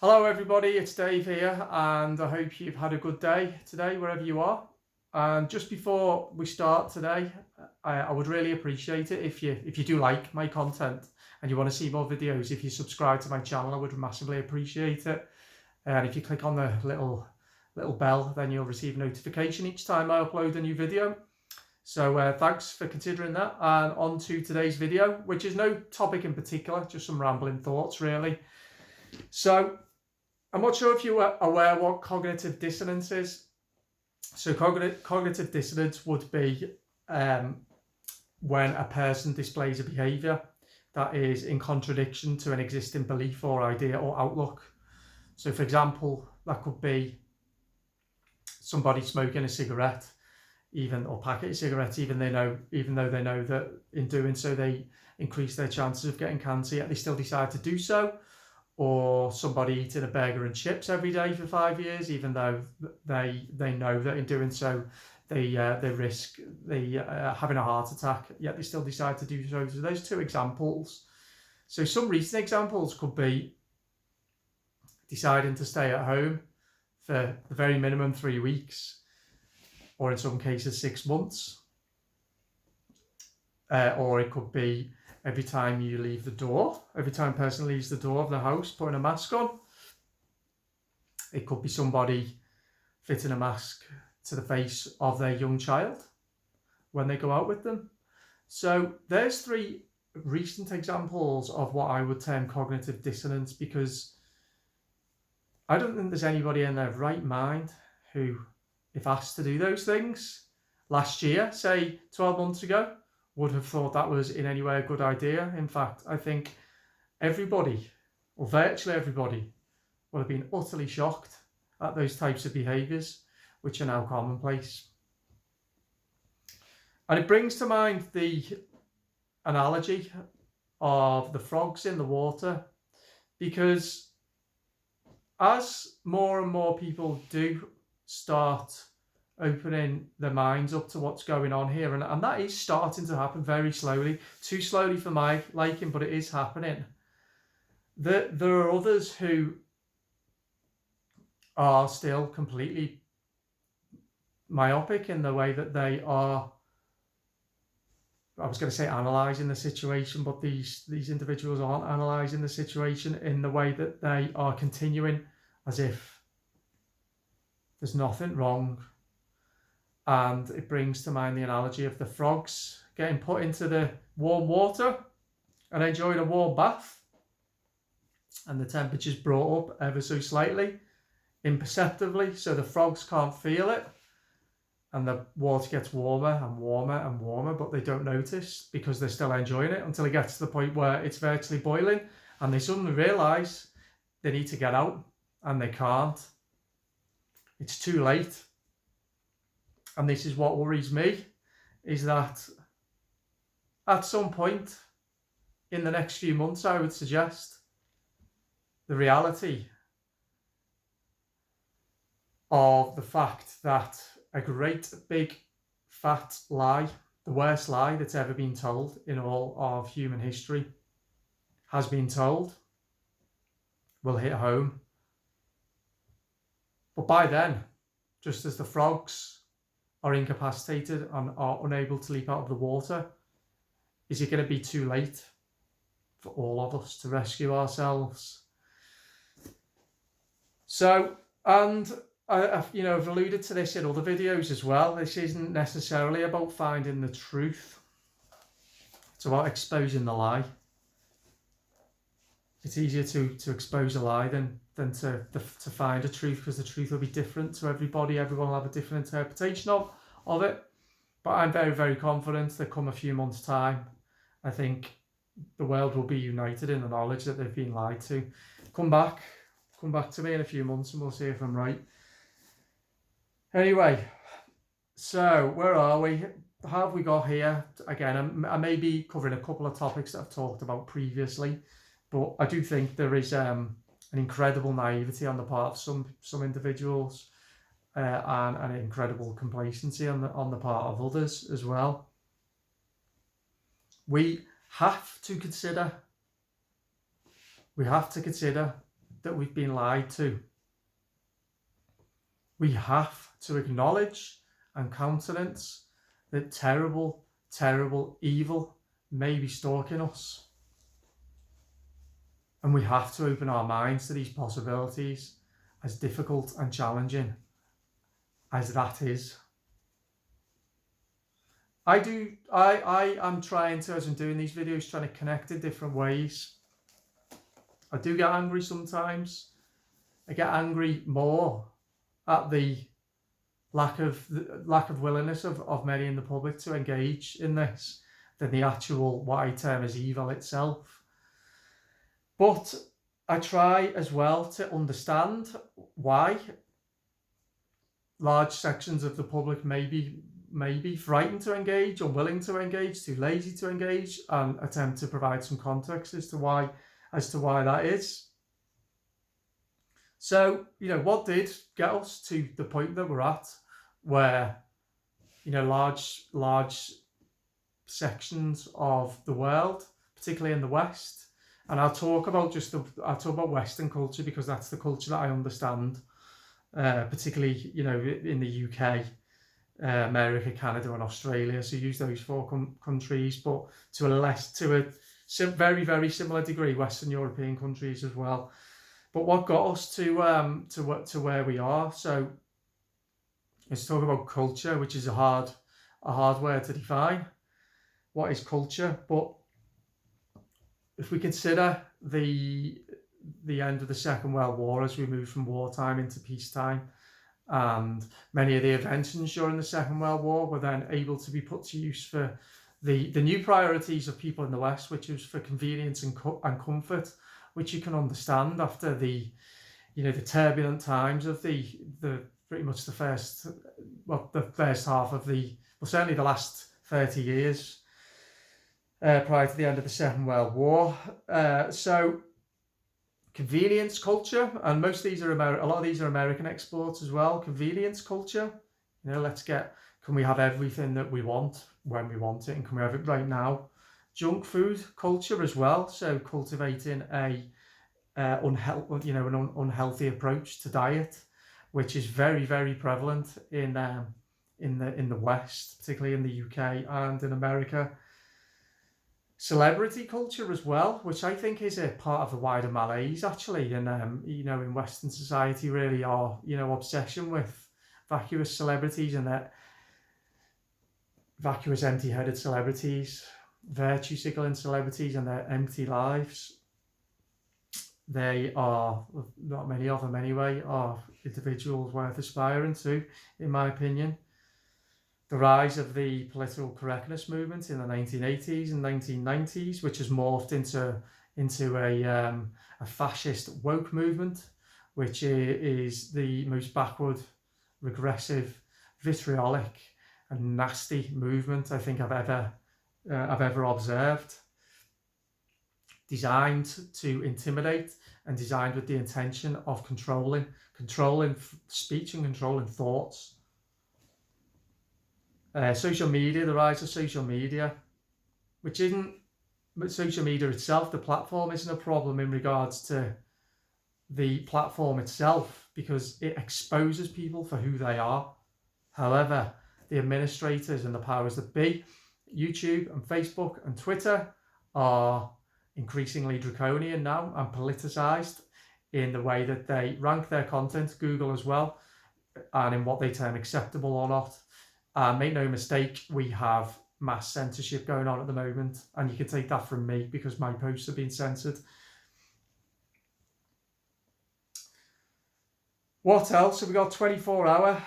Hello everybody, it's Dave here and I hope you've had a good day today wherever you are. And just before we start today, I would really appreciate it if you do like my content and you want to see more videos. If you subscribe to my channel, I would massively appreciate it. And if you click on the little bell, then you'll receive a notification each time I upload a new video. So thanks for considering that. And on to today's video, which is no topic in particular, just some rambling thoughts really. So I'm not sure if you are aware what cognitive dissonance is. So cognitive dissonance would be when a person displays a behaviour that is in contradiction to an existing belief or idea or outlook. So for example, that could be somebody smoking a cigarette, or packet of cigarettes, even though they know that in doing so they increase their chances of getting cancer, yet they still decide to do so. Or somebody eating a burger and chips every day for 5 years, even though they know that in doing so they risk having a heart attack, yet they still decide to do so. So those two examples. So some recent examples could be deciding to stay at home for the very minimum 3 weeks, or in some cases 6 months. Or it could be every time you leave the door, every time a person leaves the door of the house, putting a mask on. It could be somebody fitting a mask to the face of their young child when they go out with them. So there's 3 recent examples of what I would term cognitive dissonance, because I don't think there's anybody in their right mind who, if asked to do those things last year, say 12 months ago, would have thought that was in any way a good idea. In fact, I think everybody, or virtually everybody, will have been utterly shocked at those types of behaviours, which are now commonplace. And it brings to mind the analogy of the frogs in the water, because as more and more people do start opening their minds up to what's going on here, and that is starting to happen very slowly, too slowly for my liking, but it is happening. There are others who are still completely myopic in the way that they are, I was going to say analysing the situation, but these individuals aren't analysing the situation in the way that they are continuing as if there's nothing wrong. And it brings to mind the analogy of the frogs getting put into the warm water and enjoying a warm bath, and the temperature's brought up ever so slightly, imperceptibly, so the frogs can't feel it, and the water gets warmer and warmer and warmer, but they don't notice because they're still enjoying it, until it gets to the point where it's virtually boiling and they suddenly realise they need to get out and they can't. It's too late. And this is what worries me, is that at some point in the next few months, I would suggest, the reality of the fact that a great big fat lie, the worst lie that's ever been told in all of human history, has been told, will hit home. But by then, just as the frogs are incapacitated and are unable to leap out of the water, is it going to be too late for all of us to rescue ourselves? So, and I've alluded to this in other videos as well. This isn't necessarily about finding the truth. It's about exposing the lie. It's easier to expose a lie than to find a truth, because the truth will be different to everybody. Everyone will have a different interpretation of it. But I'm very, very confident that come a few months' time, I think the world will be united in the knowledge that they've been lied to. Come back to me in a few months and we'll see if I'm right. Anyway, so where are we? How have we got here? Again, I may be covering a couple of topics that I've talked about previously, but I do think there is an incredible naivety on the part of some individuals, and an incredible complacency on the part of others as well. We have to consider that we've been lied to. We have to acknowledge and countenance that terrible, terrible evil may be stalking us. And we have to open our minds to these possibilities, as difficult and challenging as that is. I am trying to, as I'm doing these videos, trying to connect in different ways. I do get angry sometimes. I get angry more at the lack of willingness of many in the public to engage in this than the actual, what I term as evil itself. But I try as well to understand why large sections of the public may be frightened to engage, unwilling to engage, too lazy to engage, and attempt to provide some context as to why that is. So, what did get us to the point that we're at, where, large sections of the world, particularly in the West, and I'll talk about Western culture because that's the culture that I understand, particularly, in the UK, America, Canada, and Australia. So use those four countries, but to a very, very similar degree, Western European countries as well. But what got us to where we are? So let's talk about culture, which is a hard word to define. What is culture? But if we consider the end of the Second World War as we move from wartime into peacetime, and many of the inventions during the Second World War were then able to be put to use for the new priorities of people in the West, which was for convenience and comfort, which you can understand after the turbulent times of the pretty much the first half of certainly the last 30 years prior to the end of the Second World War. So convenience culture, and most of these are a lot of these are American exports as well. Convenience culture, can we have everything that we want when we want it, and can we have it right now? Junk food culture as well, so cultivating an unhealthy approach to diet, which is very, very prevalent in the West, particularly in the UK and in America. Celebrity culture as well, which I think is a part of the wider malaise actually, and in Western society, really, our obsession with vacuous celebrities and that vacuous, empty-headed celebrities, virtue signaling celebrities and their empty lives. They are, not many of them anyway, are individuals worth aspiring to, in my opinion. The rise of the political correctness movement in the 1980s and 1990s, which has morphed into a fascist woke movement, which is the most backward, regressive, vitriolic and nasty movement I think I've ever observed. Designed to intimidate and designed with the intention of controlling speech and controlling thoughts. Social media, the rise of social media, which isn't, but social media itself, the platform isn't a problem in regards to the platform itself, because it exposes people for who they are. However, the administrators and the powers that be, YouTube and Facebook and Twitter, are increasingly draconian now and politicized in the way that they rank their content, Google as well, and in what they term acceptable or not. Make no mistake, we have mass censorship going on at the moment, and you can take that from me because my posts are being censored. What else? So we got 24-hour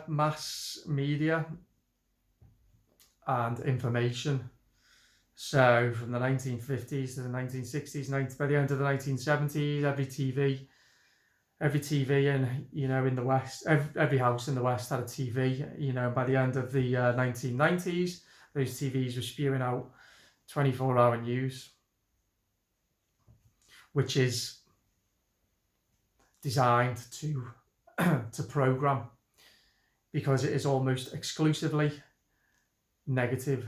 mass media and information. So from the 1950s to the 1960s, by the end of the 1970s, every TV in the West, every house in the West had a TV. By the end of the 1990s, those TVs were spewing out 24-hour news, which is designed to program, because it is almost exclusively negative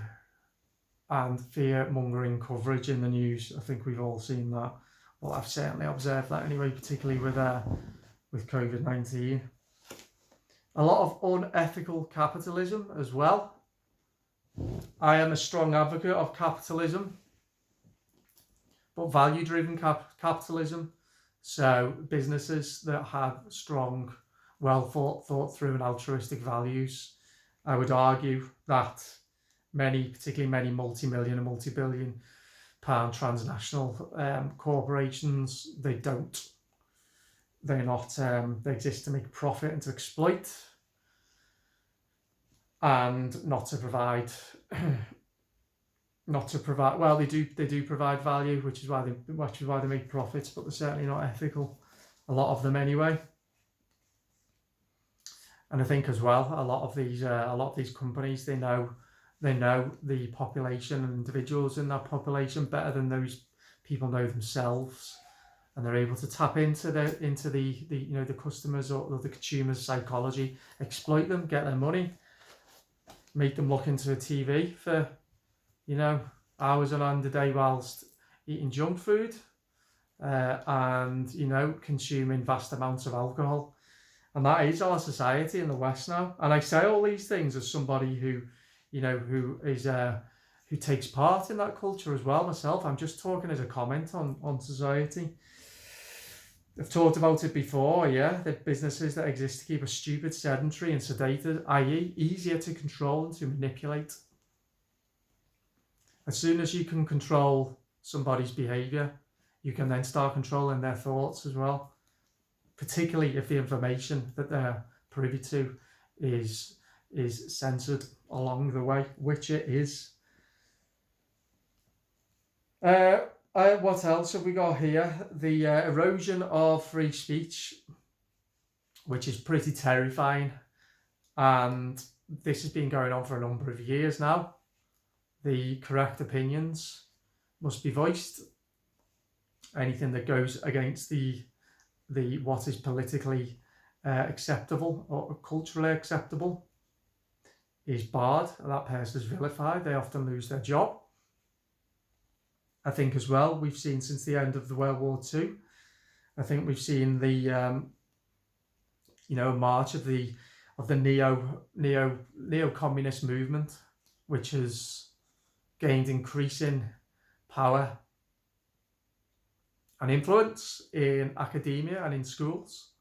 and fear-mongering coverage in the news. I think we've all seen that. Well, I've certainly observed that anyway, particularly with COVID-19. A lot of unethical capitalism as well. I am a strong advocate of capitalism, but value-driven capitalism. So businesses that have strong, well thought through and altruistic values. I would argue that particularly many multi-million and multi-billion pound transnational corporations, they exist to make profit and to exploit, and not to provide well, they do provide value, which is why they make profits, but they're certainly not ethical, a lot of them anyway. And I think as well, a lot of these companies, they know the population and individuals in that population better than those people know themselves, and they're able to tap into the customers or the consumers' psychology, exploit them, get their money, make them look into a TV for hours on a day whilst eating junk food and consuming vast amounts of alcohol. And that is our society in the West now. And I say all these things as somebody who takes part in that culture as well myself. I'm just talking as a comment on society. I've talked about it before, the businesses that exist to keep us stupid, sedentary and sedated, i.e. easier to control and to manipulate. As soon as you can control somebody's behaviour, you can then start controlling their thoughts as well, particularly if the information that they're privy to is censored along the way, which it is. What else have we got here? The erosion of free speech, which is pretty terrifying, and this has been going on for a number of years now. The correct opinions must be voiced. Anything that goes against the what is politically acceptable or culturally acceptable is barred, and that person is vilified. They often lose their job. I think as well, we've seen since the end of the World War II, I think we've seen the march of the neo-communist movement, which has gained increasing power and influence in academia and in schools,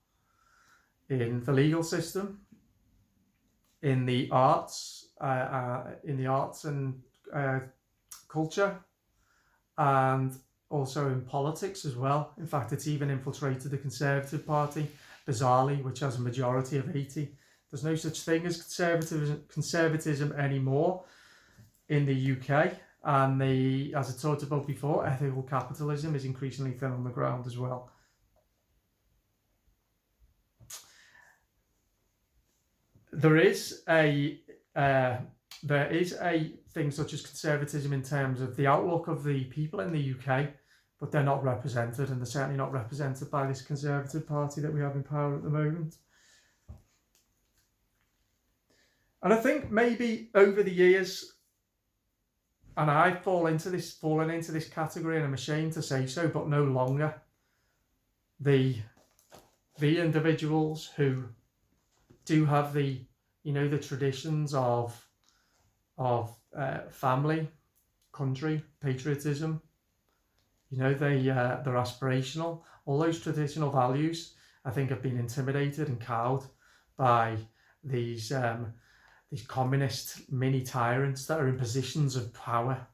in the legal system, in the arts, and culture, and also in politics as well. In fact, it's even infiltrated the Conservative Party, bizarrely, which has a majority of 80. There's no such thing as conservatism anymore in the UK, and as I talked about before, ethical capitalism is increasingly thin on the ground as well. There is a thing such as conservatism in terms of the outlook of the people in the UK, but they're not represented, and they're certainly not represented by this Conservative Party that we have in power at the moment. And I think maybe over the years, and I've fallen into this category, and I'm ashamed to say so, but no longer, the individuals who do have the traditions of family, country, patriotism, they're aspirational. All those traditional values, I think, have been intimidated and cowed by these communist mini tyrants that are in positions of power.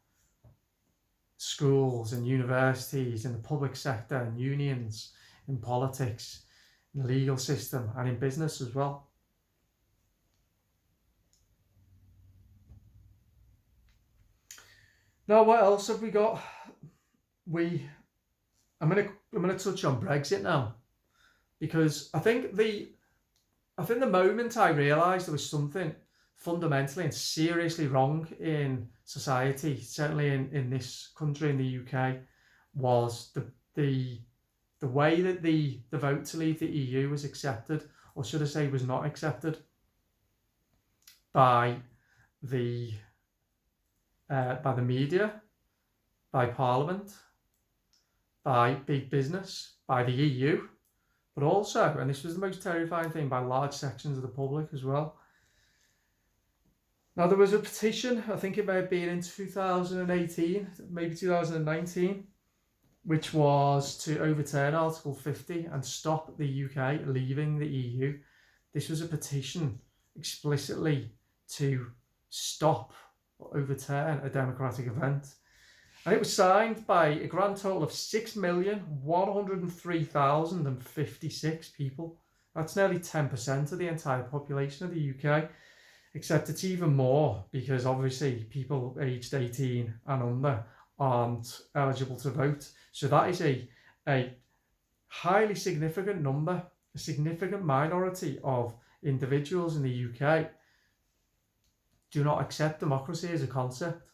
Schools and universities, in the public sector and unions, in politics, in the legal system, and in business as well. Now, what else have we got? I'm gonna touch on Brexit now, because I think the moment I realised there was something fundamentally and seriously wrong in society, certainly in this country, in the UK, was the way that the vote to leave the EU was accepted, or should I say was not accepted, by the media, by Parliament, by big business, by the EU, but also, and this was the most terrifying thing, by large sections of the public as well. Now, there was a petition, I think it may have been in 2018, maybe 2019, which was to overturn Article 50 and stop the UK leaving the EU. This was a petition explicitly to stop or overturn a democratic event. And it was signed by a grand total of 6,103,056 people. That's nearly 10% of the entire population of the UK. Except it's even more because obviously people aged 18 and under aren't eligible to vote. So that is a highly significant number, a significant minority of individuals in the UK do not accept democracy as a concept.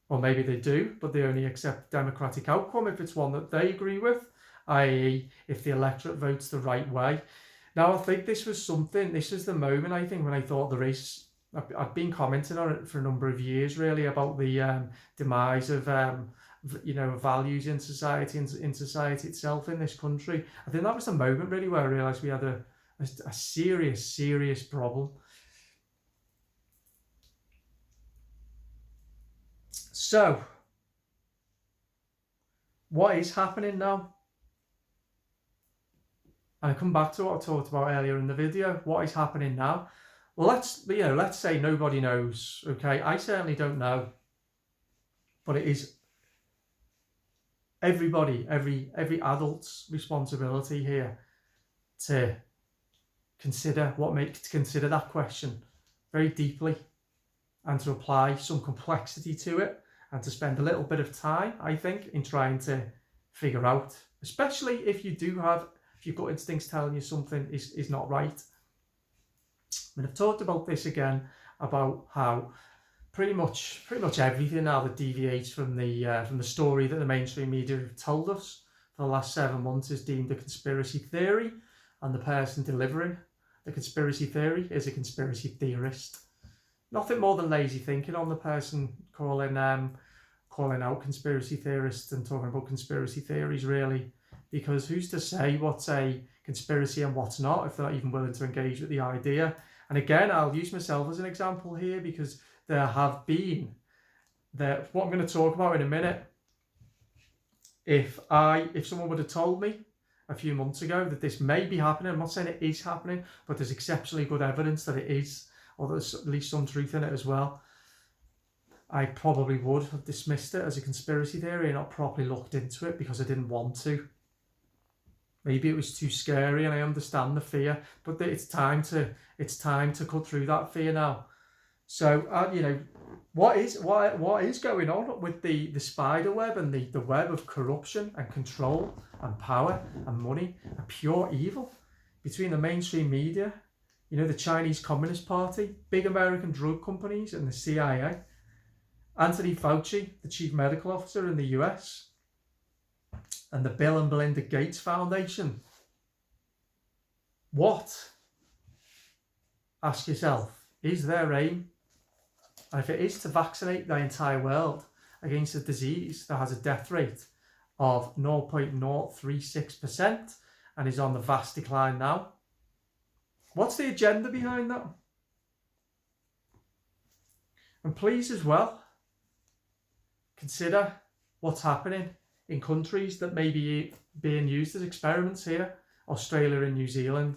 Or maybe they do, but they only accept democratic outcome if it's one that they agree with, i.e. if the electorate votes the right way. Now, I think this was the moment, I think, when I thought the race, I've been commenting on it for a number of years, really, about the demise of, values in society, in society itself in this country. I think that was the moment, really, where I realised we had a serious, serious problem. So, what is happening now? And I come back to what I talked about earlier in the video. What is happening now? Well, let's say nobody knows. Okay, I certainly don't know, but it is everybody, every adult's responsibility here to consider that question very deeply and to apply some complexity to it and to spend a little bit of time, I think, in trying to figure out, especially if your gut instincts telling you something is not right. I mean, I've talked about this again, about how pretty much everything now that deviates from the story that the mainstream media have told us for the last 7 months is deemed a conspiracy theory, and the person delivering the conspiracy theory is a conspiracy theorist. Nothing more than lazy thinking on the person calling out conspiracy theorists and talking about conspiracy theories, really. Because who's to say what's a conspiracy and what's not if they're not even willing to engage with the idea? And again, I'll use myself as an example here because there have been, what I'm going to talk about in a minute, if someone would have told me a few months ago that this may be happening, I'm not saying it is happening, but there's exceptionally good evidence that it is, or there's at least some truth in it as well, I probably would have dismissed it as a conspiracy theory and not properly looked into it because I didn't want to. Maybe it was too scary, and I understand the fear, but it's time to cut through that fear now. So, what is going on with the spider web and the web of corruption and control and power and money and pure evil between the mainstream media, the Chinese Communist Party, big American drug companies, and the CIA, Anthony Fauci, the chief medical officer in the US, and the Bill and Melinda Gates Foundation. What, ask yourself, is their aim? And if it is to vaccinate the entire world against a disease that has a death rate of 0.036% and is on the vast decline now, what's the agenda behind that? And please as well, consider what's happening in countries that may be being used as experiments here, Australia and New Zealand.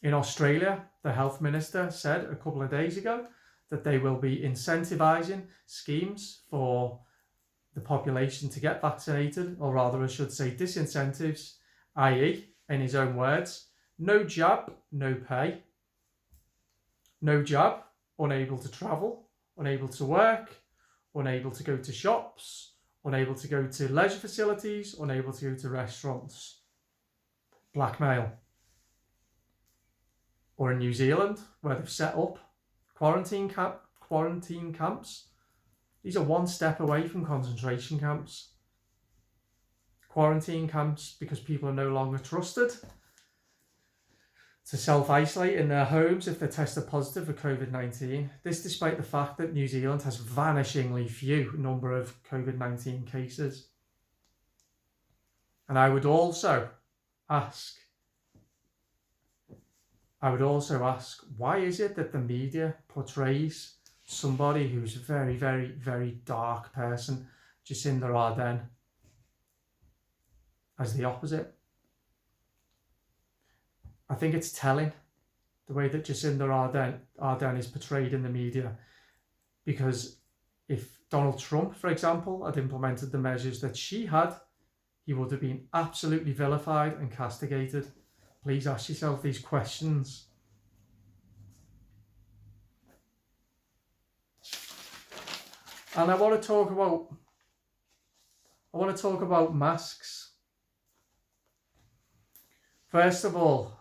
In Australia, the health minister said a couple of days ago that they will be incentivising schemes for the population to get vaccinated, or rather I should say disincentives, i.e., in his own words, no jab, no pay. No jab, unable to travel, unable to work, unable to go to shops, unable to go to leisure facilities, unable to go to restaurants. Blackmail. Or in New Zealand, where they've set up quarantine camps. These are one step away from concentration camps. Quarantine camps because people are no longer trusted to self-isolate in their homes if they're tested positive for COVID-19. This despite the fact that New Zealand has vanishingly few number of COVID-19 cases. And I would also ask, why is it that the media portrays somebody who's a very, very, very dark person, Jacinda Ardern, as the opposite? I think it's telling the way that Jacinda Ardern is portrayed in the media, because if Donald Trump, for example, had implemented the measures that she had, he would have been absolutely vilified and castigated. Please ask yourself these questions. And I want to talk about masks. First of all,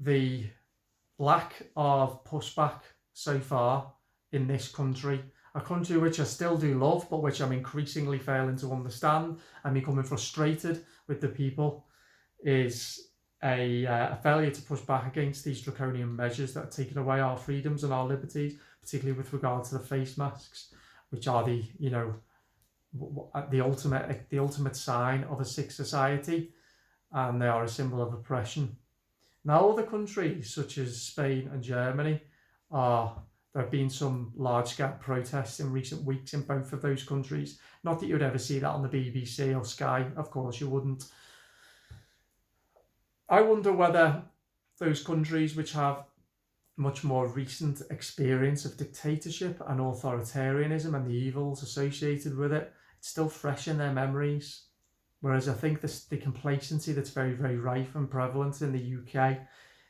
the lack of pushback so far in this country, a country which I still do love, but which I'm increasingly failing to understand and becoming frustrated with the people, is a failure to push back against these draconian measures that are taking away our freedoms and our liberties, particularly with regard to the face masks, which are the ultimate sign of a sick society, and they are a symbol of oppression. Now, other countries such as Spain and Germany there have been some large-scale protests in recent weeks in both of those countries. Not that you would ever see that on the BBC or Sky, of course you wouldn't. I wonder whether those countries which have much more recent experience of dictatorship and authoritarianism and the evils associated with it, it's still fresh in their memories. Whereas I think the complacency that's very, very rife and prevalent in the UK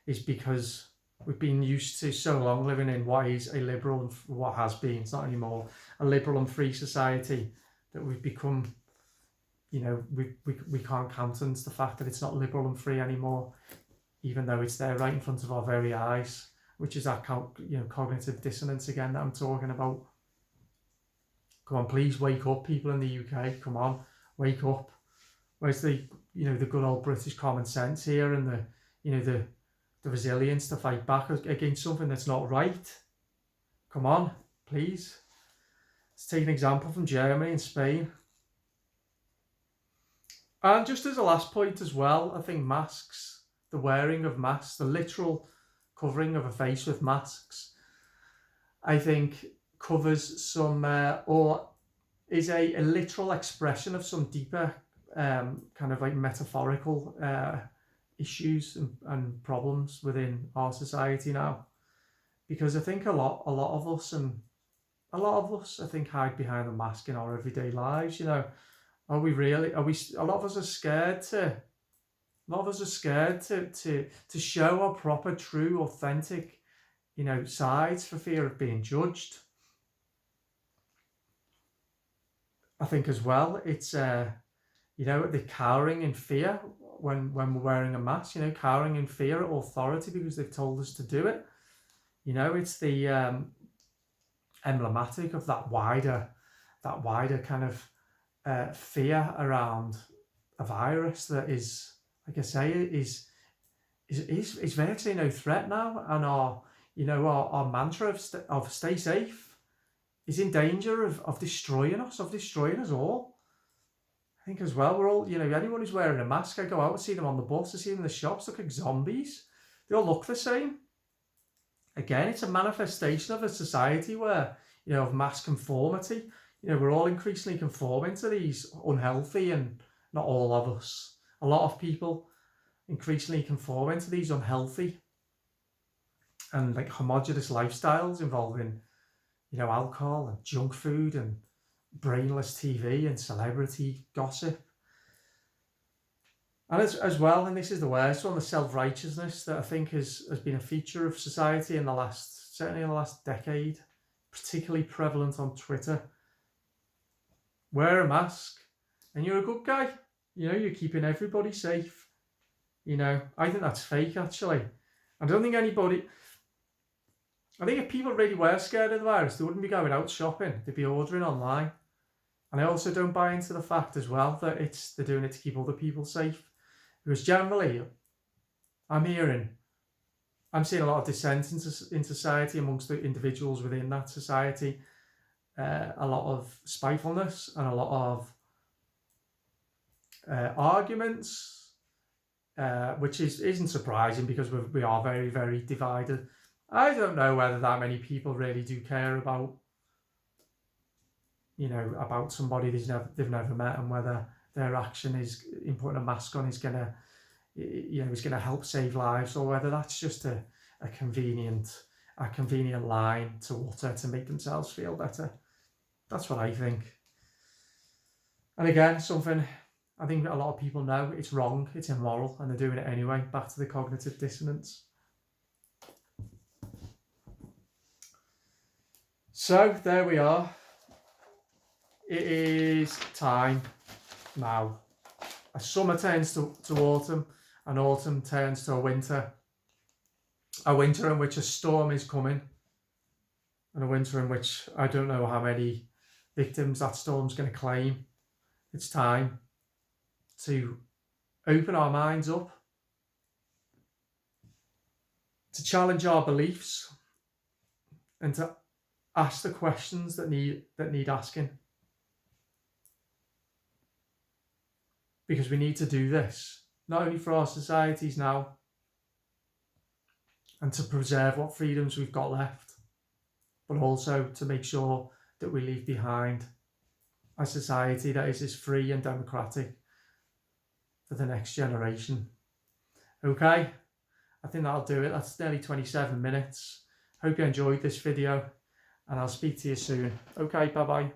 is because we've been used to so long living in what is a liberal, and what has been, it's not anymore, a liberal and free society, that we've become, we can't countenance the fact that it's not liberal and free anymore, even though it's there right in front of our very eyes, which is that cognitive dissonance again that I'm talking about. Come on, please wake up, people in the UK. Come on, wake up. Where's the good old British common sense here, and the resilience to fight back against something that's not right? Come on, please. Let's take an example from Germany and Spain. And just as a last point as well, I think masks, the wearing of masks, the literal covering of a face with masks, I think covers some, or is a literal expression of some deeper kind of like metaphorical issues and problems within our society now. Because I think a lot of us I think hide behind a mask in our everyday lives. A lot of us are scared to show our proper, true, authentic, sides for fear of being judged. I think as well, it's the cowering in fear when we're wearing a mask, cowering in fear at authority because they've told us to do it. It's the emblematic of that wider kind of fear around a virus that is, like I say, is virtually no threat now, and our mantra of stay safe is in danger of destroying us all. I think as well, we're all, anyone who's wearing a mask, I go out and see them on the bus, I see them in the shops, look like zombies. They all look the same. Again, it's a manifestation of a society where, of mass conformity. We're all increasingly conforming to these unhealthy, and not all of us, a lot of people increasingly conforming to these unhealthy and like homogenous lifestyles involving, alcohol and junk food and brainless TV and celebrity gossip. And as well, and this is the worst one, the self-righteousness that I think has been a feature of society certainly in the last decade, particularly prevalent on Twitter. Wear a mask and you're a good guy. You're keeping everybody safe. I think that's fake, actually. I think if people really were scared of the virus, they wouldn't be going out shopping. They'd be ordering online. And I also don't buy into the fact as well that they're doing it to keep other people safe. Because generally, I'm hearing I'm seeing a lot of dissent in society amongst the individuals within that society, a lot of spitefulness and a lot of arguments, which isn't surprising because we are very, very divided. I don't know whether that many people really do care about, about somebody they've never met, and whether their action in putting a mask on is gonna help save lives, or whether that's just a convenient line to utter to make themselves feel better. That's what I think. And again, something I think a lot of people know, it's wrong, it's immoral, and they're doing it anyway. Back to the cognitive dissonance. So there we are. It is time now. A summer turns to autumn, and autumn turns to a winter. A winter in which a storm is coming, and a winter in which I don't know how many victims that storm's going to claim. It's time to open our minds up, to challenge our beliefs, and to ask the questions that need asking. Because we need to do this, not only for our societies now, and to preserve what freedoms we've got left, but also to make sure that we leave behind a society that is as free and democratic for the next generation. Okay, I think that'll do it. That's nearly 27 minutes. Hope you enjoyed this video, and I'll speak to you soon. Okay, bye-bye.